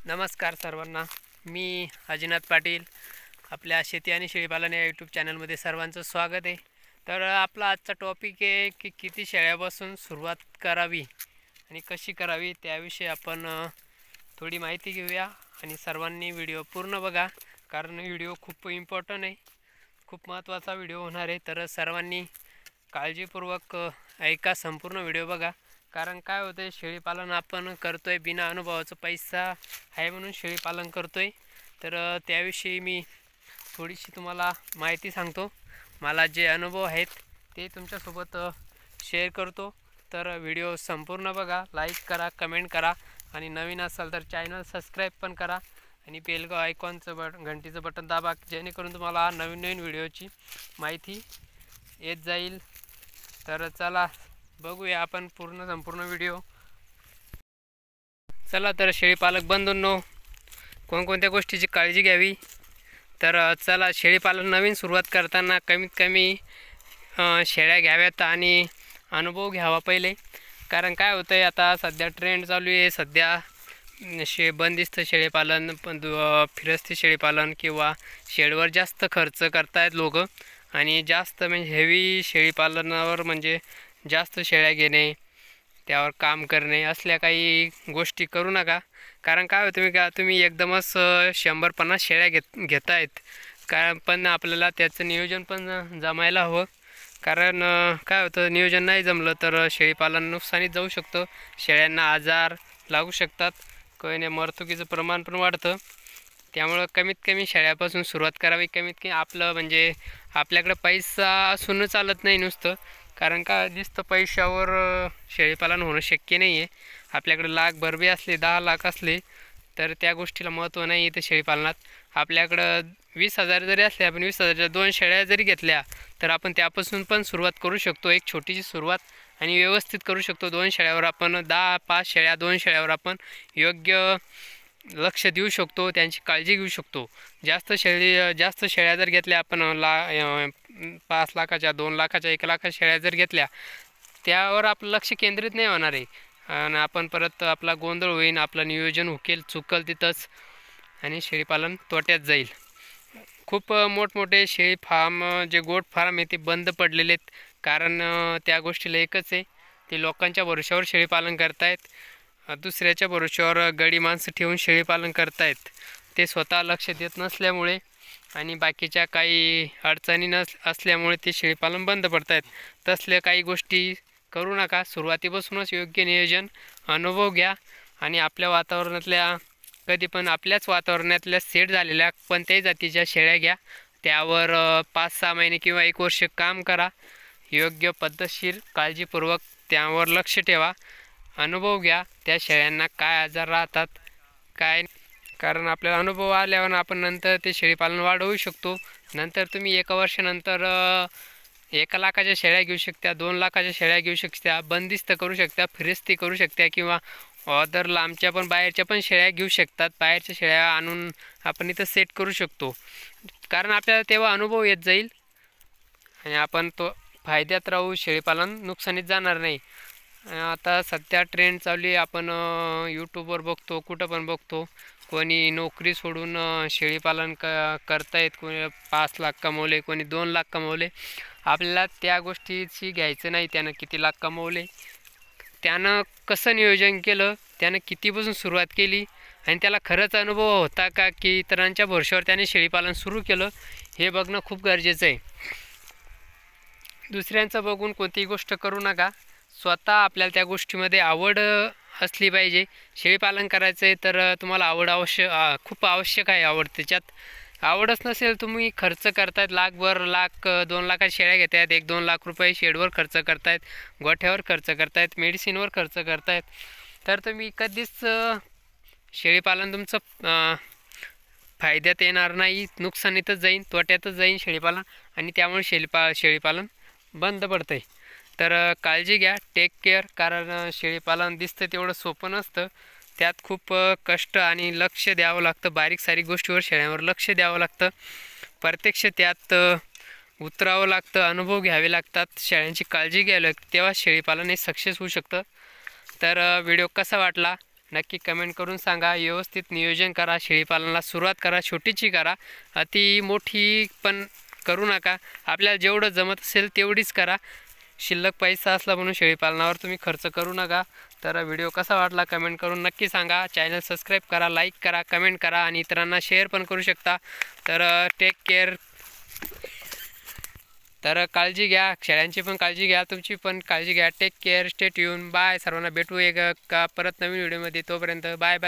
नमस्कार सर्वांना, मी अजिनाथ पाटील. आपल्या शेती आणि शेळीपालन या यूट्यूब चॅनलमध्ये सर्वांचं स्वागत आहे. तर आपला आजचा टॉपिक आहे की किती शेळ्यापासून सुरुवात करावी आणि कशी करावी, त्याविषयी आपण थोडी माहिती घेऊया. आणि सर्वांनी व्हिडिओ पूर्ण बघा, कारण व्हिडिओ खूप इम्पॉर्टंट आहे, खूप महत्त्वाचा व्हिडिओ होणार आहे. तर सर्वांनी काळजीपूर्वक ऐका, संपूर्ण व्हिडिओ बघा. कारण काय होतं आहे, शेळीपालन आपण करतो आहे बिना अनुभवाचं, पैसा आहे म्हणून शेळीपालन करतो आहे. तर त्याविषयी मी थोडीशी तुम्हाला माहिती सांगतो. मला जे अनुभव आहेत ते तुमच्यासोबत शेअर करतो. तर व्हिडिओ संपूर्ण बघा, लाईक करा, कमेंट करा आणि नवीन असाल तर चॅनल सबस्क्राईब पण करा आणि बेल आयकॉनचं घंटीचं बटन दाबा, जेणेकरून तुम्हाला नवीन नवीन व्हिडिओची माहिती येत जाईल. तर चला बघूया आपण संपूर्ण व्हिडिओ. चला तर शेळीपालक बंधूंनो, कोणकोणत्या गोष्टीची काळजी घ्यावी. तर चला, शेळीपालन नवीन सुरुवात करताना कमीत कमी शेळ्या घ्याव्यात आणि अनुभव घ्यावा पहिले. कारण काय होतं आहे, आता सध्या ट्रेंड चालू आहे, सध्या बंदिस्त शेळीपालन, पण फिरस्ती शेळीपालन किंवा शेडवर जास्त खर्च करतायत लोक. आणि जास्त म्हणजे हेवी शेळीपालनावर, म्हणजे जास्त शेळ्या घेणे, त्यावर काम करणे, असल्या काही गोष्टी करू नका. कारण काय होतं, तुम्ही एकदमच 100-50 शेळ्या घेतायत, पण आपल्याला त्याचं नियोजन पण जमायला हवं. कारण काय होतं, नियोजन नाही जमलं तर शेळीपालन नुकसानीत जाऊ शकतं, शेळ्यांना आजार लागू शकतात, कोणी मरतुकीचं प्रमाण पण वाढतं. त्यामुळं कमीत कमी शेळ्यापासून सुरुवात करावी. कमीत कमी आपलं म्हणजे आपल्याकडं पैसा असून चालत नाही नुसतं, कारण का नुसतं पैशावर शेळीपालन होणं शक्य नाही आहे. आपल्याकडे लाखभर बी असले, 10 लाख असले तर त्या गोष्टीला महत्त्व नाही आहे. तर शेळीपालनात आपल्याकडं 20,000 जरी असले, आपण 20,000च्या 2 शेळ्या जरी घेतल्या तर आपण त्यापासून पण सुरुवात करू शकतो. एक छोटीशी सुरुवात आणि व्यवस्थित करू शकतो. 2 शेळ्यावर आपण 5 शेळ्या, 2 शेळ्यावर आपण योग्य लक्ष देऊ शकतो, त्यांची काळजी घेऊ शकतो. जास्त शेळ्या जर घेतल्या आपण 5 लाखाच्या, 2 लाखाच्या, 1 लाखाच्या शेळ्या जर घेतल्या, त्यावर आपलं लक्ष केंद्रित नाही होणार आहे आणि आपण परत आपला गोंधळ होईल, आपलं नियोजन चुकल तिथंच आणि शेळीपालन तोट्यात जाईल. खूप मोठमोठे शेळी फार्म, जे गोट फार्म आहे ते बंद पडलेले आहेत. कारण त्या गोष्टीला एकच आहे, ते लोकांच्या भरोश्यावर शेळीपालन करतायत, दुसऱ्याच्या भरोश्यावर गडी माणसं ठेवून शेळीपालन करतायत. ते स्वतः लक्ष देत नसल्यामुळे आणि बाकीच्या काही अडचणी असल्यामुळे ते शेळीपालन बंद पडत आहेत. तसल्या काही गोष्टी करू नका. सुरुवातीपासूनच योग्य नियोजन, अनुभव घ्या आणि आपल्या वातावरणातल्या, कधी पण आपल्याच वातावरणातल्या सेट झालेल्या कोणत्याही जातीच्या शेळ्या घ्या. त्यावर 5-6 महिने किंवा 1 वर्ष काम करा. योग्य पद्धतशीर काळजीपूर्वक त्यावर लक्ष ठेवा, अनुभव घ्या, त्या शेळ्यांना काय आजार राहतात काय. कारण आपल्याला अनुभव आल्यावर आपण नंतर ते शेळीपालन वाढवू शकतो. नंतर तुम्ही 1 वर्षानंतर 1 लाखाच्या शेळ्या घेऊ शकता, 2 लाखाच्या शेळ्या घेऊ शकता, बंदिस्त करू शकता, फिरस्ती करू शकता किंवा अदर लांबच्या पण, बाहेरच्या पण शेळ्या घेऊ शकतात. बाहेरच्या शेळ्या आणून आपण इथं सेट करू शकतो. कारण आपल्याला तेव्हा अनुभव येत जाईल आणि आपण तो फायद्यात राहू, शेळीपालन नुकसानीत जाणार नाही. आता सध्या ट्रेंड चालू आहे, आपण यूट्यूबवर बघतो, कुठं पण बघतो, कोणी नोकरी सोडून शेळीपालन करतायत, कोणी 5 लाख कमवले, कोणी 2 लाख कमवले. आपल्याला त्या गोष्टीची घ्यायचं नाही, त्यानं किती लाख कमवले, त्यानं कसं नियोजन केलं, त्यानं कितीपासून सुरुवात केली आणि त्याला खरंच अनुभव होता का, की इतरांच्या भरोश्यावर त्याने शेळीपालन सुरू केलं, हे बघणं खूप गरजेचं आहे. दुसऱ्यांचं बघून कोणतीही गोष्ट करू नका. स्वतः आपल्याला त्या गोष्टीमध्ये आवड असली पाहिजे. शेळीपालन करायचं आहे तर तुम्हाला आवड खूप आवश्यक आहे. आवड, त्याच्यात आवडच नसेल, तुम्ही खर्च करतायत लाखभर, 2 लाखाच्या शेळ्या घेत आहेत, 1-2 लाख रुपये शेडवर खर्च करतायत, गोठ्यावर खर्च करतायत, मेडिसिनवर खर्च करतायत, तर तुम्ही कधीच शेळीपालन तुमचं फायद्यात येणार नाही, नुकसानीतच जाईन, तोट्यातच जाईन शेळीपालन आणि त्यामुळे शेळीपालन बंद पडतं आहे. तर काळजी घ्या, टेक केअर. कारण शेळीपालन दिसतं तेवढं सोपं नसतं, त्यात खूप कष्ट आणि लक्ष द्यावं लागतं. बारीक सारीक गोष्टीवर, शेळ्यांवर लक्ष द्यावं लागतं, प्रत्यक्ष त्यात उतरावं लागतं, अनुभव घ्यावे लागतात, शेळ्यांची काळजी घ्यावी लागते, तेव्हा शेळीपालन हे सक्सेस होऊ शकतं. तर व्हिडिओ कसा वाटला नक्की कमेंट करून सांगा. व्यवस्थित नियोजन करा, शेळीपालनाला सुरुवात करा, छोटीची करा, अति मोठी पण करू नका. आपल्याला जेवढं जमत असेल तेवढीच करा. शिल्लक पैसा असला म्हणून शेळीपालनावर तुम्ही खर्च करू नका. तर व्हिडिओ कसा वाटला कमेंट करून नक्की सांगा. चॅनल सबस्क्राईब करा, लाईक करा, कमेंट करा आणि इतरांना शेअर पण करू शकता. तर टेक केअर. तर काळजी घ्या, शेळ्यांची पण काळजी घ्या, तुमची पण काळजी घ्या. Take care, stay tune. Bye. सर्वांना भेटू एक का परत नवीन व्हिडिओमध्ये. तोपर्यंत बाय बाय.